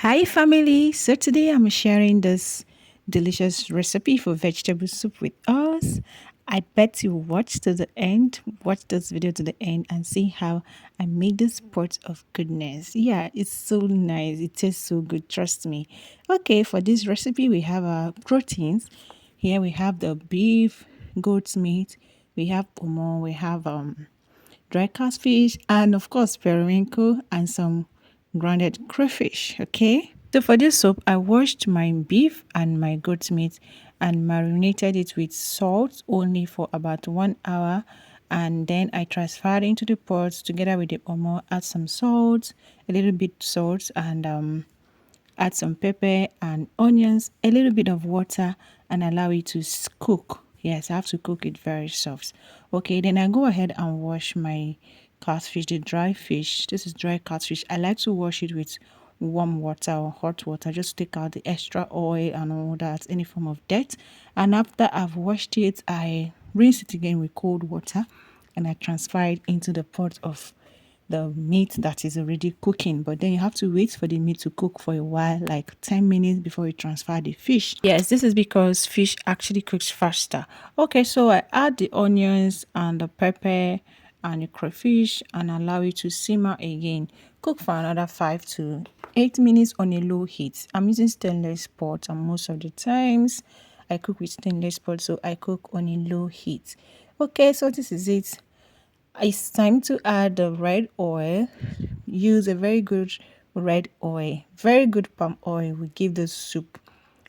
Hi family, so today I'm sharing this delicious recipe for vegetable soup with us. I bet you watch this video to the end and see how I made this pot of goodness. Yeah, it's so nice. It tastes so good, trust me. Okay, for this recipe we have our proteins. Here we have the beef, goat's meat, we have pomo, we have dry catfish, and of course periwinkle and some grounded crayfish. Okay, so for this soup I washed my beef and my goat meat and marinated it with salt only for about 1 hour, and then I transferred into the pot together with the omo. Add some salt, a little bit salt, and add some pepper and onions, a little bit of water, and allow it to cook. Yes, I have to cook it very soft. Okay, then I go ahead and wash my catfish, the dry fish. This is dry catfish. I like to wash it with warm water or hot water, just take out the extra oil and all that, any form of dirt. And after I've washed it, I rinse it again with cold water and I transfer it into the pot of the meat that is already cooking. But then you have to wait for the meat to cook for a while, like 10 minutes before you transfer the fish. Yes, this is because fish actually cooks faster. Okay, so I add the onions and the pepper and the crayfish and allow it to simmer again. Cook for another 5 to 8 minutes on a low heat. I'm using stainless pot, and most of the times I cook with stainless pot, so I cook on a low heat. Okay, so this is it. It's time to add the red oil. Use a very good red oil. Very good palm oil will give the soup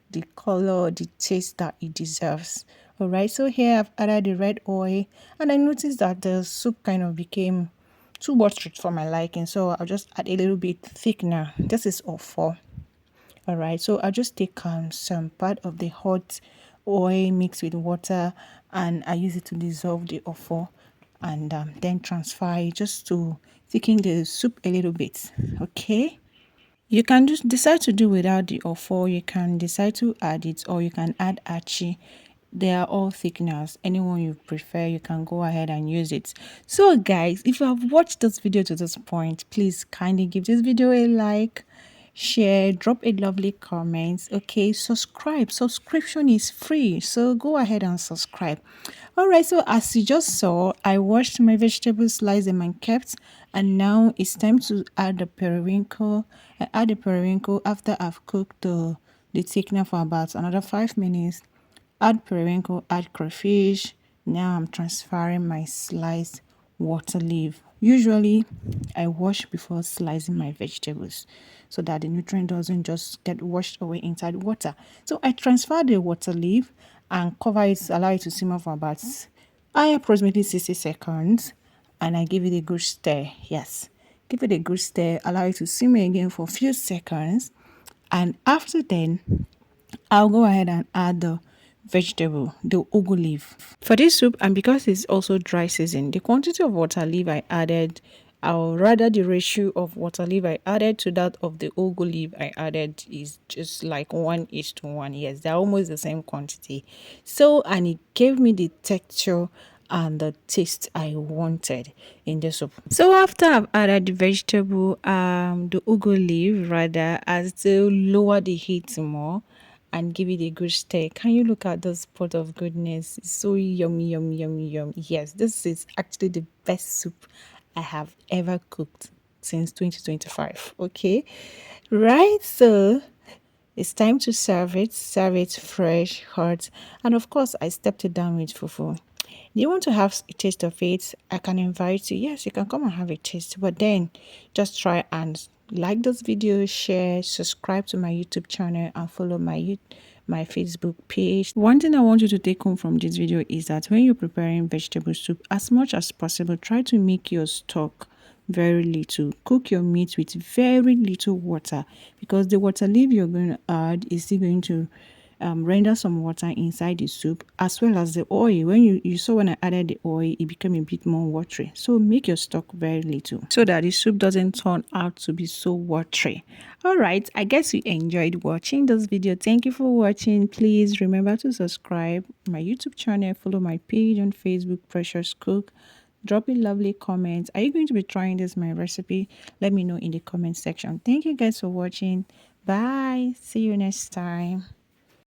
the color, the taste that it deserves. Alright, so here I've added the red oil and I noticed that the soup kind of became too watery for my liking. So I'll just add a little bit thickener. This is all for. Alright, so I'll just take some part of the hot oil mixed with water and I use it to dissolve the offal and then transfer it just to thicken the soup a little bit. Okay, you can just decide to do without the offal, you can decide to add it, or you can add achi. They are all thickeners. Anyone you prefer, you can go ahead and use it. So guys, if you have watched this video to this point, please kindly give this video a like, share, drop a lovely comment. Okay, subscription is free, so go ahead and subscribe. All right, so as you just saw, I washed my vegetables, sliced them and kept, and now it's time to add the periwinkle. I add the periwinkle after I've cooked the thickener for about another 5 minutes. Add periwinkle, add crayfish. Now I'm transferring my sliced water leaf. Usually I wash before slicing my vegetables so that the nutrient doesn't just get washed away inside water. So I transfer the water leaf and cover it, allow it to simmer for about approximately 60 seconds, and I give it a good stir. Yes, give it a good stir, allow it to simmer again for a few seconds, and after then I'll go ahead and add the vegetable, the ugu leaf. For this soup, and because it's also dry season, the quantity of water leaf I added, or rather the ratio of water leaf I added to that of the ugu leaf I added is just like 1:1. Yes, they're almost the same quantity. So, and it gave me the texture and the taste I wanted in the soup. So after I've added the vegetable, the ugu leaf rather, I still lower the heat more and give it a good stir. Can you look at this pot of goodness? It's so yummy, yummy, yummy, yummy. Yes, this is actually the best soup I have ever cooked since 2025. Okay, right, so it's time to serve it. Serve it fresh, hot, and of course I stepped it down with fufu. Do you want to have a taste of it? I can invite you. Yes, you can come and have a taste, but then just try and like this video, share, subscribe to my YouTube channel, and follow my Facebook page. One thing I want you to take home from this video is that when you're preparing vegetable soup, as much as possible, try to make your stock very little. Cook your meat with very little water, because the water leaf you're going to add is still going to render some water inside the soup, as well as the oil. When you saw when I added the oil, it became a bit more watery. So make your stock very little so that the soup doesn't turn out to be so watery. All right, I guess you enjoyed watching this video. Thank you for watching. Please remember to subscribe my YouTube channel, follow my page on Facebook, Precious Cook. Drop a lovely comment. Are you going to be trying this my recipe? Let me know in the comment section. Thank you guys for watching. Bye. See you next time.